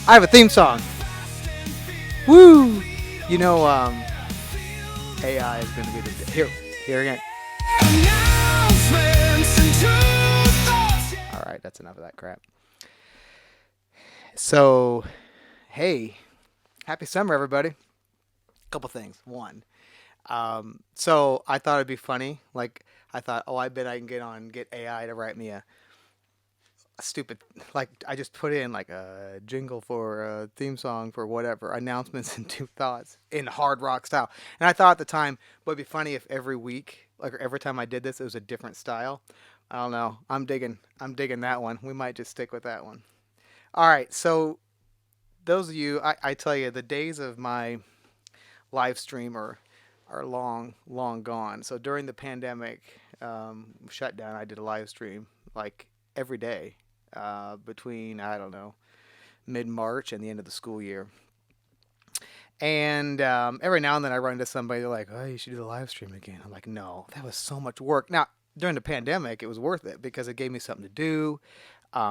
I have a theme song. Woo! You know, AI is going to be the here again. All right, that's enough of that crap. So, hey, happy summer, everybody. Couple things. One, so I thought it'd be funny. Like, I thought, oh, I bet I can get AI to write me a stupid, like, I just put in like a jingle for a theme song for whatever, announcements and two thoughts in hard rock style. And I thought at the time, well, it'd be funny if every week, like or every time I did this, it was a different style. I don't know. I'm digging that one. We might just stick with that one. All right. So those of you, I tell you, the days of my live stream are long gone. So during the pandemic shutdown, I did a live stream like every day between, I don't know, mid March and the end of the school year. And every now and then I run into somebody, they're like, oh, you should do the live stream again. I'm like, no, that was so much work. Now, during the pandemic, it was worth it because it gave me something to do.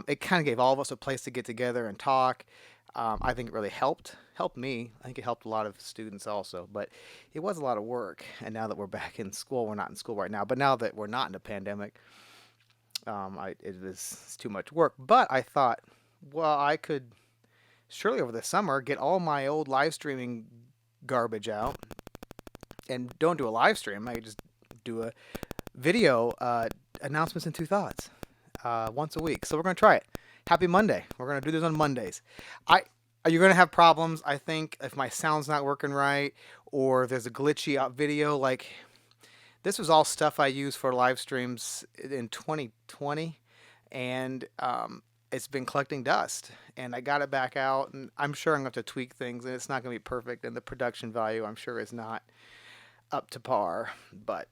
It kind of gave all of us a place to get together and talk. I think it really helped me. I think it helped a lot of students also, but it was a lot of work. And now that we're back in school, we're not in school right now, but now that we're not in a pandemic, it was too much work. But I thought, well, I could surely over the summer get all my old live streaming garbage out and don't do a live stream. I could just do a video announcements and two thoughts once a week. So we're going to try it. Happy Monday. We're going to do this on Mondays. I Are you going to have problems, I think, if my sound's not working right or if there's a glitchy out video? Like, this was all stuff I used for live streams in 2020, and it's been collecting dust. And I got it back out, and I'm sure I'm going to have to tweak things, and it's not going to be perfect, and the production value, I'm sure, is not up to par, but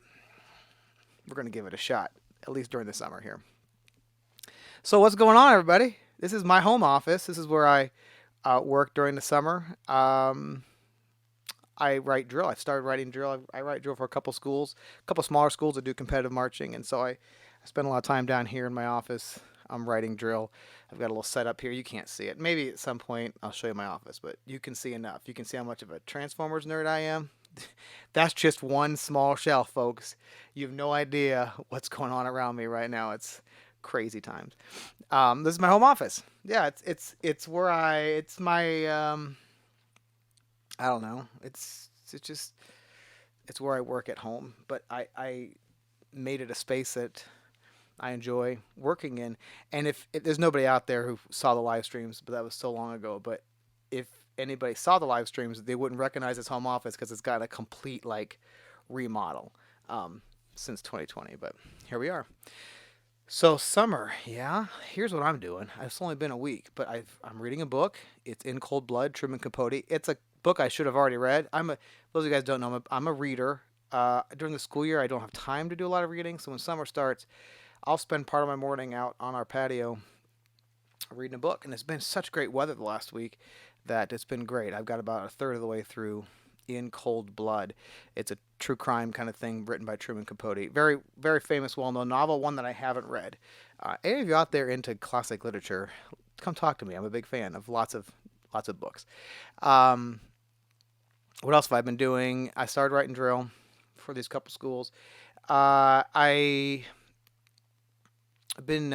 we're going to give it a shot, at least during the summer here. So, what's going on, everybody? This is my home office. This is where I work during the summer. I write drill. I started writing drill. I write drill for a couple schools, a couple smaller schools that do competitive marching, and so I spend a lot of time down here in my office. I'm writing drill. I've got a little setup here. You can't see it. Maybe at some point I'll show you my office, but you can see enough. You can see how much of a Transformers nerd I am. That's just one small shelf, folks. You have no idea what's going on around me right now. It's crazy times. This is my home office. Yeah, it's where it's my I don't know. It's just it's where I work at home, but I made it a space that I enjoy working in. And if there's nobody out there who saw the live streams, but that was so long ago. But if anybody saw the live streams, they wouldn't recognize this home office because it's got a complete like remodel since 2020. But here we are. So summer, yeah. Here's what I'm doing. It's only been a week, but I'm reading a book. It's In Cold Blood, Truman Capote. It's a book I should have already read. Those of you guys don't know, I'm a reader. During the school year, I don't have time to do a lot of reading. So when summer starts, I'll spend part of my morning out on our patio reading a book. And it's been such great weather the last week that it's been great. I've got about a third of the way through In Cold Blood. It's a true crime kind of thing written by Truman Capote. Very, very famous, well-known novel, one that I haven't read. Any of you out there into classic literature, come talk to me. I'm a big fan of lots of books. Um, what else have I been doing? I started writing drill for these couple schools. I've been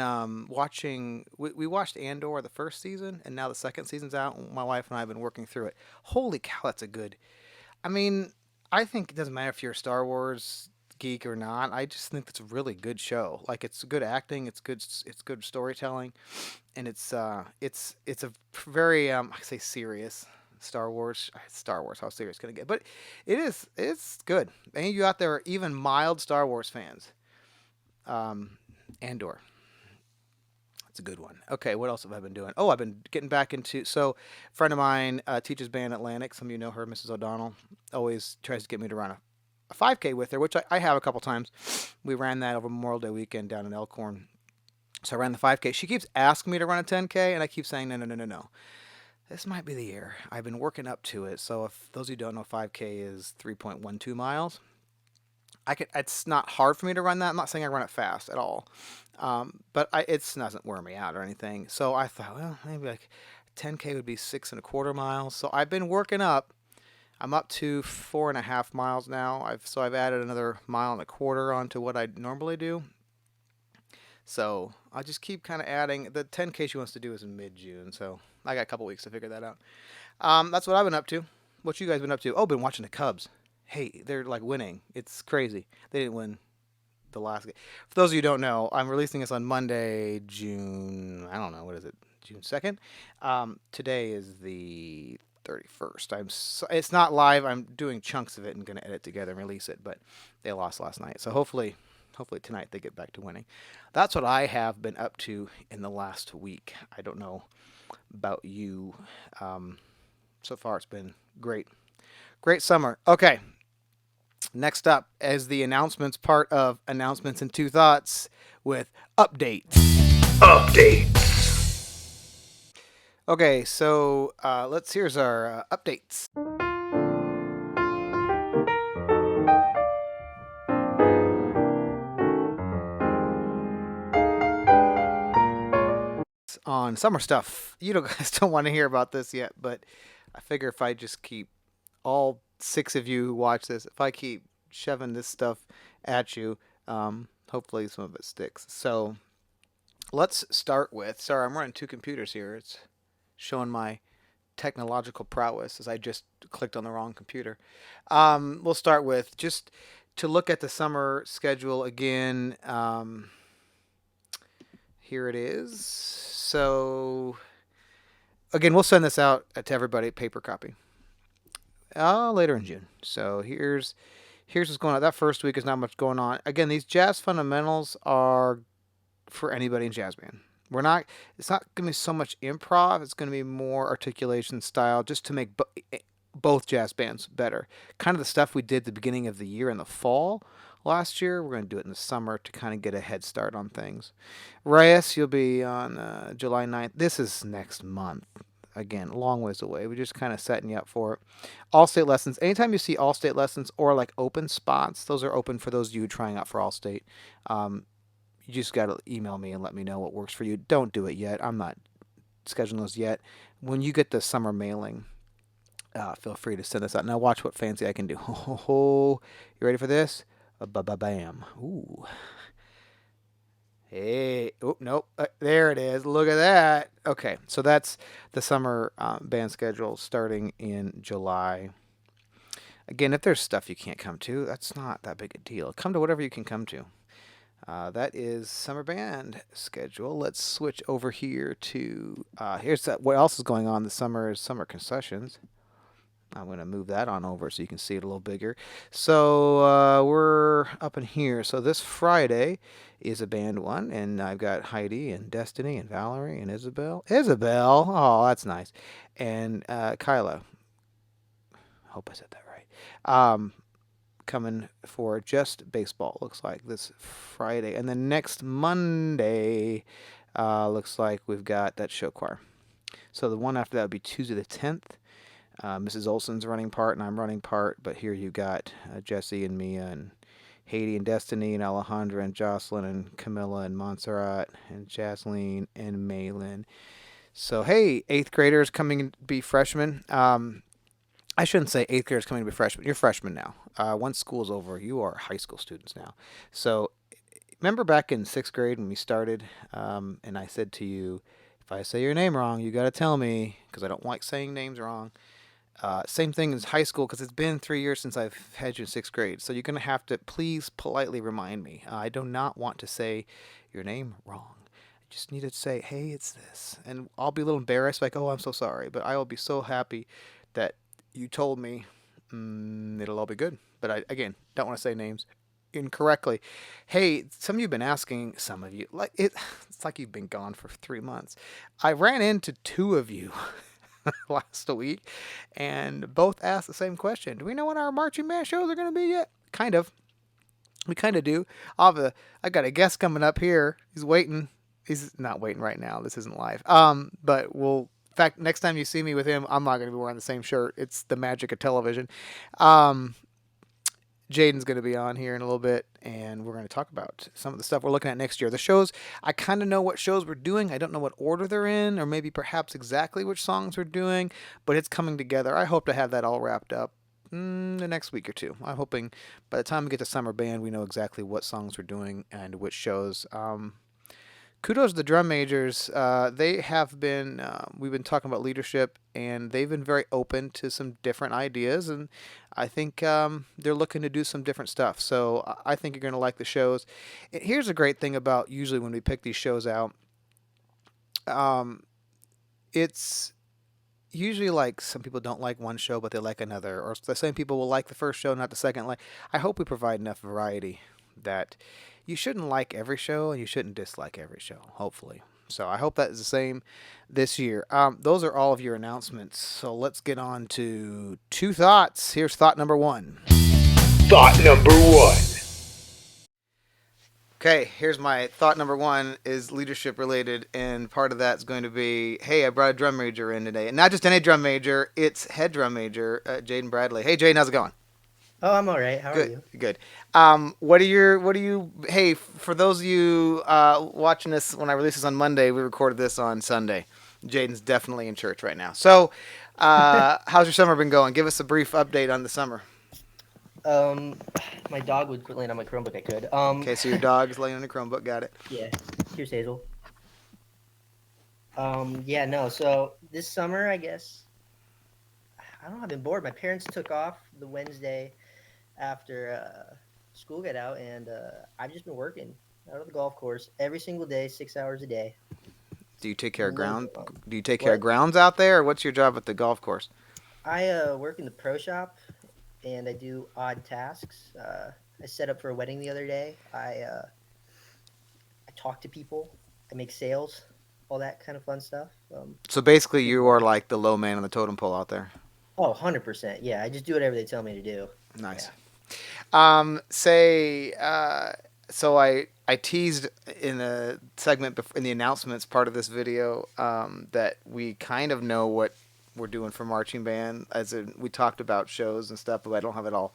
watching. We watched Andor the first season, and now the second season's out. My wife and I have been working through it. Holy cow, that's a good. I mean, I think it doesn't matter if you're a Star Wars geek or not. I just think it's a really good show. Like it's good acting, it's good storytelling, and it's a very I say serious Star Wars. Star Wars, how serious can it get? But it's good. Any of you out there are even mild Star Wars fans? Andor. It's a good one. Okay, what else have I been doing? Oh, I've been getting back into. So, a friend of mine teaches band at Atlantic. Some of you know her, Mrs. O'Donnell. Always tries to get me to run a 5K with her, which I have a couple times. We ran that over Memorial Day weekend down in Elkhorn. So I ran the 5K. She keeps asking me to run a 10K, and I keep saying, no, no, no, no, no. This might be the year. I've been working up to it. So, if those of you don't know, 5K is 3.12 miles. It's not hard for me to run that. I'm not saying I run it fast at all, but it doesn't wear me out or anything. So I thought, well, maybe like 10K would be 6.25 miles. So I've been working up. I'm up to 4.5 miles now. I've added another 1.25 miles onto what I normally do. So I'll just keep kind of adding. The 10K she wants to do is in mid-June, so I got a couple weeks to figure that out. That's what I've been up to. What you guys been up to? Oh, been watching the Cubs. Hey, they're like winning. It's crazy. They didn't win the last game. For those of you who don't know, I'm releasing this on Monday, June. I don't know what is it, June 2nd. Today is the 31st. It's not live. I'm doing chunks of it and going to edit together and release it. But they lost last night, so hopefully tonight they get back to winning. That's what I have been up to in the last week. I don't know about you. So far, it's been great. Great summer. Okay. Next up is the announcements part of Announcements and Two Thoughts with updates. Okay, so here's our updates. On summer stuff. You guys don't want to hear about this yet, but I figure if I just keep all 6 of you who watch this, if I keep shoving this stuff at you, hopefully some of it sticks. So let's start with. Sorry, I'm running 2 computers here. It's showing my technological prowess as I just clicked on the wrong computer. We'll start with just to look at the summer schedule again. Here it is. So again, we'll send this out to everybody, paper copy, later in June. So here's what's going on. That first week is not much going on. Again, these jazz fundamentals are for anybody in jazz band. It's not going to be so much improv. It's going to be more articulation style, just to make both jazz bands better. Kind of the stuff we did at the beginning of the year in the fall last year. We're going to do it in the summer to kind of get a head start on things. Reyes, you'll be on July 9th. This is next month. Again, a long ways away. We're just kind of setting you up for it. All-state lessons. Anytime you see all-state lessons or like open spots, those are open for those of you trying out for all-state. You just got to email me and let me know what works for you. Don't do it yet. I'm not scheduling those yet. When you get the summer mailing, feel free to send this out. Now watch what fancy I can do. You ready for this? Ba-ba-bam. Ooh. Hey. Oh, nope. There it is. Look at that. Okay. So that's the summer band schedule starting in July. Again, if there's stuff you can't come to, that's not that big a deal. Come to whatever you can come to. That is summer band schedule. Let's switch over here to what else is going on this summer is summer concessions. I'm going to move that on over so you can see it a little bigger. So we're up in here. So this Friday is a band one, and I've got Heidi and Destiny and Valerie and Isabel. Oh, that's nice. And Kyla. Hope I said that right. Coming for just baseball, looks like, this Friday. And then next Monday, looks like we've got that show choir. So the one after that would be Tuesday the 10th. Mrs. Olson's running part, and I'm running part. But here you got Jesse and Mia and Haiti and Destiny and Alejandra and Jocelyn and Camilla and Montserrat and Jasleen and Malin. So, hey, 8th graders coming to be freshmen. I shouldn't say 8th graders coming to be freshmen. You're freshmen now. Once school's over, you are high school students now. So remember back in 6th grade when we started, and I said to you, if I say your name wrong, you got to tell me, because I don't like saying names wrong. Same thing as high school, because it's been 3 years since I've had you in 6th grade. So you're going to have to please politely remind me. I do not want to say your name wrong. I just need to say, hey, it's this. And I'll be a little embarrassed, like, oh, I'm so sorry. But I will be so happy that you told me it'll all be good. But I, again, don't want to say names incorrectly. Hey, some of you have been asking, it's like you've been gone for 3 months. I ran into 2 of you last week, and both asked the same question. Do we know when our marching band shows are going to be yet? Kind of. We kind of do. I got a guest coming up here. He's waiting. He's not waiting right now. This isn't live. But in fact, next time you see me with him, I'm not going to be wearing the same shirt. It's the magic of television. Jayden's going to be on here in a little bit, and we're going to talk about some of the stuff we're looking at next year. The shows, I kind of know what shows we're doing. I don't know what order they're in, or maybe perhaps exactly which songs we're doing, but it's coming together. I hope to have that all wrapped up the next week or two. I'm hoping by the time we get to summer band, we know exactly what songs we're doing and which shows. Kudos to the drum majors. They have been, we've been talking about leadership, and they've been very open to some different ideas. And I think they're looking to do some different stuff. So I think you're going to like the shows. And here's a great thing about usually when we pick these shows out, um, it's usually like some people don't like one show, but they like another. Or the same people will like the first show, not the second. Like, I hope we provide enough variety that you shouldn't like every show and you shouldn't dislike every show, hopefully. So I hope that is the same this year. Those are all of your announcements. So let's get on to two thoughts. Here's thought number one. Thought number one. Okay, here's my thought number one is leadership related, and part of that's going to be, hey, I brought a drum major in today, and not just any drum major, it's head drum major, Jayden Bradley. Hey, Jayden, how's it going? Oh, I'm all right. How are Good, you? good. What are you? Hey, for those of you watching this when I release this on Monday, we recorded this on Sunday. Jaden's definitely in church right now. So, how's your summer been going? Give us a brief update on the summer. Um, my dog would quit laying on my Chromebook. I could. Okay, so your dog's laying on a Chromebook. Got it. Yeah. Here's Hazel. Yeah, no. So this summer, I guess, I don't know. I've been bored. My parents took off the Wednesday after school got out, and I've just been working out of the golf course every single day, 6 hours a day. Do you take A care of little ground? bit fun. Do you take care of What? grounds out there, or what's your job at the golf course? I work in the pro shop, and I do odd tasks. I set up for a wedding the other day. I talk to people. I make sales, all that kind of fun stuff. So basically, Pretty you are boring. like the low man on the totem pole out there. Oh, 100%. Yeah, I just do whatever they tell me to do. Nice. Yeah. Say, so I teased in the segment in the announcements part of this video that we kind of know what we're doing for marching band. As in, we talked about shows and stuff, but I don't have it all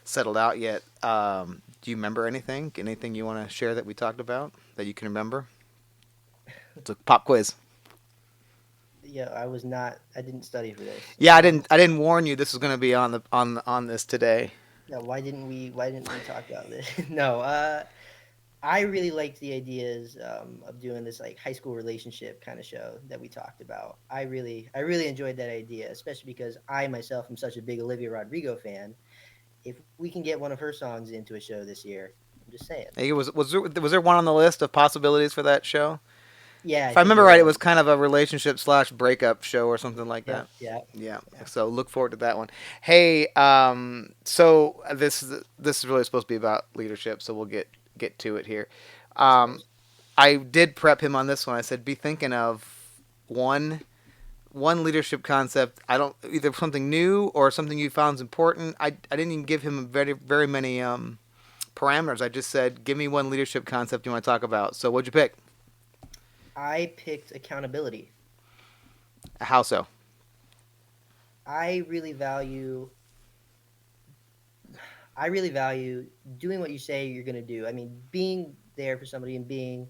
settled out yet. Do you remember anything? Anything you want to share that we talked about that you can remember? It's a pop quiz. Yeah, I didn't study for this. Yeah, I didn't warn you this was going to be on the on this today. Yeah, why didn't we talk about this? No, I really liked the ideas of doing this like high school relationship kind of show that we talked about. I really enjoyed that idea, especially because I myself am such a big Olivia Rodrigo fan. If we can get one of her songs into a show this year, I'm just saying. Hey, was there one on the list of possibilities for that show? Yeah, I If I think remember there right, it was was. kind of a relationship slash breakup show or something like that. Yep, yeah, Yeah. yeah. So look forward to that one. Hey, so this is really supposed to be about leadership, so we'll get to it here. I Um, suppose. I did prep him on this one. I said, be thinking of one one leadership concept. I don't either something new or something you found is important. I didn't even give him very many parameters. I just said, give me one leadership concept you want to talk about. So what'd you pick? I picked accountability. How so? I really value I really value doing what you say you're going to do. I mean, being there for somebody and being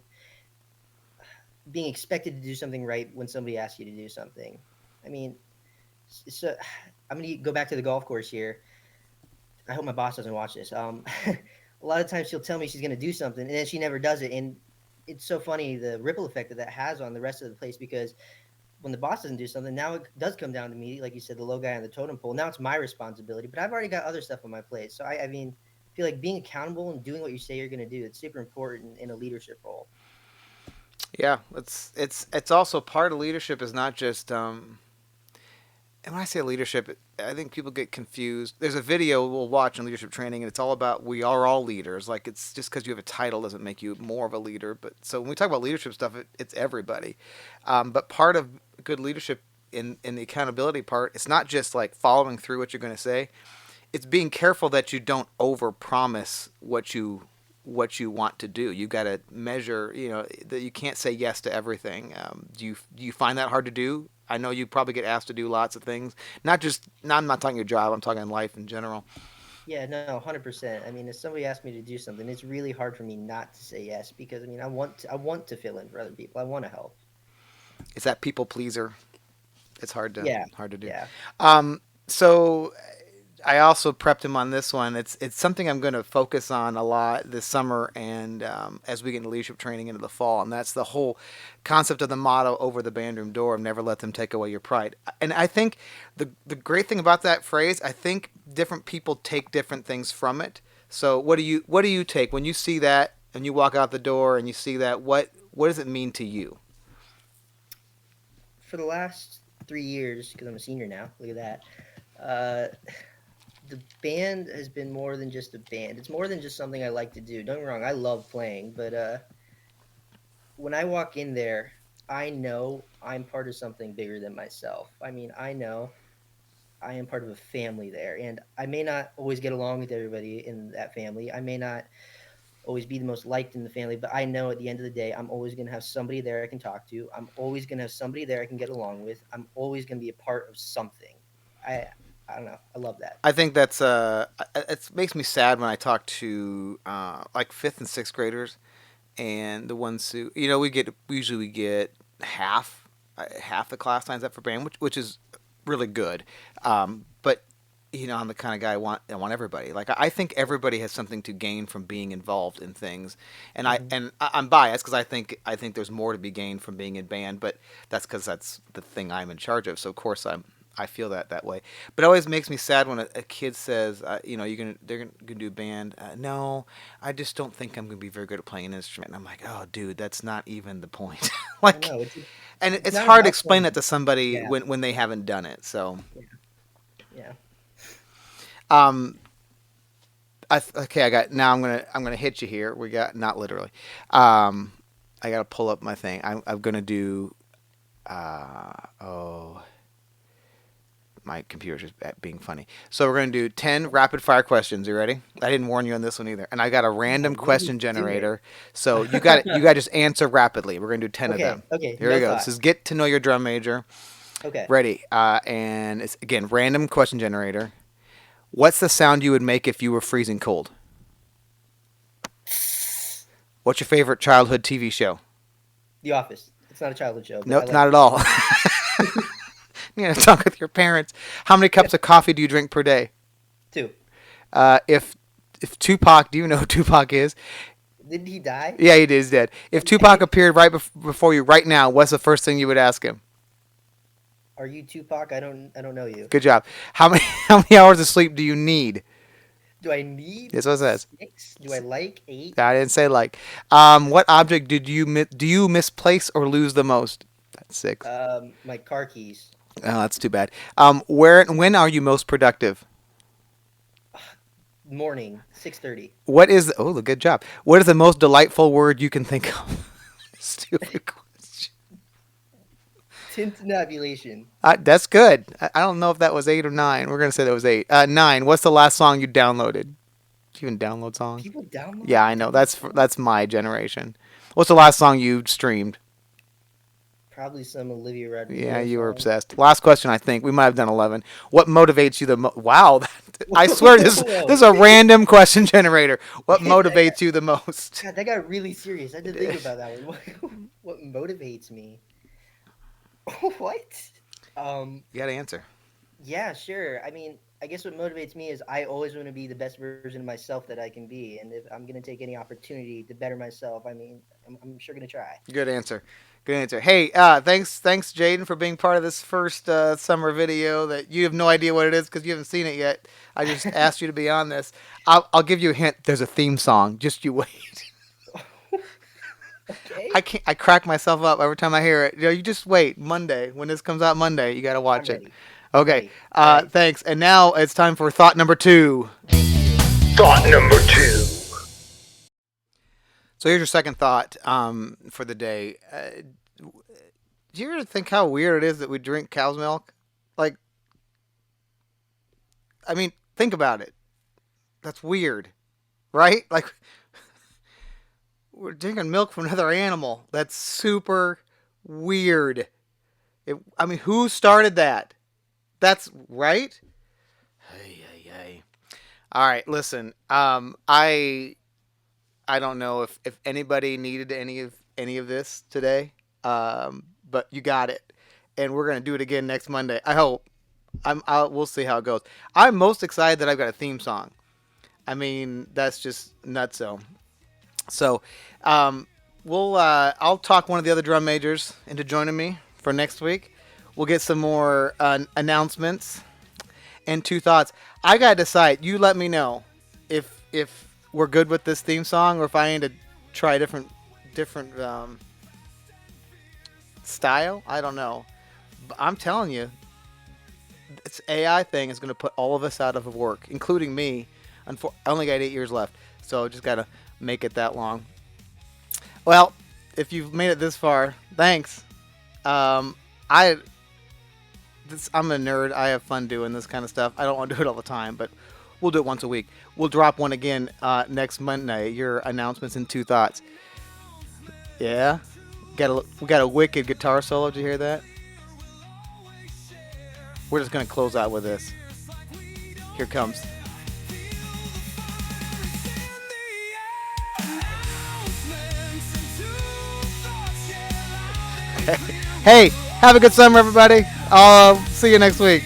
expected to do something right when somebody asks you to do something. I mean, so I'm going to go back to the golf course here. I hope my boss doesn't watch this. A lot of times she'll tell me she's going to do something and then she never does it, and it's so funny the ripple effect that has on the rest of the place, because when the boss doesn't do something, now it does come down to me, like you said, the low guy on the totem pole. Now it's my responsibility, but I've already got other stuff on my plate. So I mean, I feel like being accountable and doing what you say you're going to do, it's super important in a leadership role. Yeah, it's also part of leadership is not just and when I say leadership, I think people get confused. There's a video we'll watch in leadership training, and it's all about we are all leaders. Like it's just because you have a title doesn't make you more of a leader. But so when we talk about leadership stuff, it's everybody. But part of good leadership in the accountability part, it's not just like following through what you're going to say. It's being careful that you don't overpromise what you want to do. You got to measure. You know that you can't say yes to everything. Do you find that hard to do? I know you probably get asked to do lots of things. Not just. No, I'm not talking your job. I'm talking life in general. Yeah, no, 100%. I mean, if somebody asks me to do something, it's really hard for me not to say yes because I mean, I want to fill in for other people. I want to help. It's that people pleaser. It's Yeah, hard to do. yeah. So I also prepped him on this one. It's something I'm going to focus on a lot this summer and as we get into leadership training into the fall, and that's the whole concept of the motto over the band room door of never let them take away your pride. And I think the great thing about that phrase, I think different people take different things from it. So what do you take when you see that and you walk out the door and you see that? What does it mean to you? For the last 3 years, because I'm a senior now, look at that. Uh, the band has been more than just a band. It's more than just something I like to do. Don't get me wrong, I love playing, but when I walk in there, I know I'm part of something bigger than myself. I mean, I know I am part of a family there, and I may not always get along with everybody in that family. I may not always be the most liked in the family, but I know at the end of the day, I'm always going to have somebody there I can talk to. I'm always going to have somebody there I can get along with. I'm always going to be a part of something. I I don't know. I love that. I think that's it makes me sad when I talk to like fifth and sixth graders and the ones who we usually get half the class signs up for band, which is really good. But I'm the kind of guy I want everybody. Like I think everybody has something to gain from being involved in things, and Hmm. I'm biased because I think there's more to be gained from being in band, but that's because that's the thing I'm in charge of. So of course I feel that way. But it always makes me sad when a kid says, they're gonna do band. No, I just don't think I'm gonna be very good at playing an instrument. And I'm like, oh, dude, that's not even the point. I Like, know and it's it's not hard to about explain playing. that to somebody Yeah, when they haven't done it. So, yeah, yeah. um, okay, I got now. I'm gonna hit you here. We got not literally. Um, I gotta pull up my thing. I'm gonna do. Oh, my computer's just being funny. So we're going to do 10 rapid fire questions. You ready? I didn't warn you on this one either. And I got a Yeah, random what are we question doing? generator. So you got to just answer rapidly. We're going to do 10 of Okay, them. okay. Here we No go. This thought. is get to know your drum major. Okay. Ready? And it's again random question generator. What's the sound you would make if you were freezing cold? What's your favorite childhood TV show? The Office. It's not a childhood show, but I Nope, like not at it. all. Talk with your parents. How many cups of coffee do you drink per day? Two. If Tupac, do you know who Tupac is? Didn't he die? Yeah, he is dead. If Tupac Okay. appeared right before you right now, what's the first thing you would ask him? Are you Tupac? I don't know you. Good job. How many how many hours of sleep do you need? Do I need That's what it says. 6? Do I like 8? I didn't say like. What object do you misplace or lose the most? That's six. My car keys. Oh, that's too bad. Where and when are you most productive? Morning, 6:30. What is oh, good job. What is the most delightful word you can think of? Stupid question. Tintinnabulation. That's good. I don't know if that was 8 or 9. We're gonna say that was 8. 9. What's the last song you downloaded? Do you even download songs? People download Yeah, I know. download songs? That's my generation. What's the last song you streamed? Probably some Olivia Yeah, Rodrigo you were song. obsessed. Last question, I think we might have done 11. What motivates you the most? Wow, I swear this Whoa. is a random question generator. What that got, motivates you the most? God, that got really serious. I had to think about that one. What motivates me? What? Um, You got to answer. yeah, sure. I mean, I guess what motivates me is I always want to be the best version of myself that I can be, and if I'm gonna take any opportunity to better myself, I mean, I'm sure gonna try. Good answer. Good answer. Hey, thanks, Jayden, for being part of this first summer video. That you have no idea what it is because you haven't seen it yet. I just asked you to be on this. I'll give you a hint. There's a theme song. Just you wait. Okay, I can't. I crack myself up every time I hear it. You just wait. Monday, when this comes out Monday, you got to I'm watch it. ready. I'm Okay. ready. All right. Thanks. And now it's time for thought number 2. Thank you. Thought number 2. So here's your second thought for the day. Do you ever think how weird it is that we drink cow's milk? Like, I mean, think about it. That's weird, right? Like, we're drinking milk from another animal. That's super weird. I mean, who started that? That's right. Hey, hey, hey. All right, listen. I don't know if anybody needed any of this today, but you got it, and we're gonna do it again next Monday. I hope. We'll see how it goes. I'm most excited that I've got a theme song. I mean, that's just nutso. So, um, I'll talk one of the other drum majors into joining me for next week. We'll get some more announcements and two thoughts. I gotta decide. You let me know if we're good with this theme song or if I need to try a different style. I don't know. But I'm telling you, this AI thing is gonna put all of us out of work, including me. I only got 8 years left, so just gotta make it that long. Well, if you've made it this far, thanks. Um, I I'm a nerd. I have fun doing this kind of stuff. I don't want to do it all the time, but we'll do it once a week. We'll drop one again next Monday. Your announcements and two thoughts. Yeah, we got a wicked guitar solo. Did you hear that? We're just gonna close out with this. Here comes. Hey, have a good summer, everybody. I'll see you next week.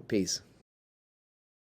Peace.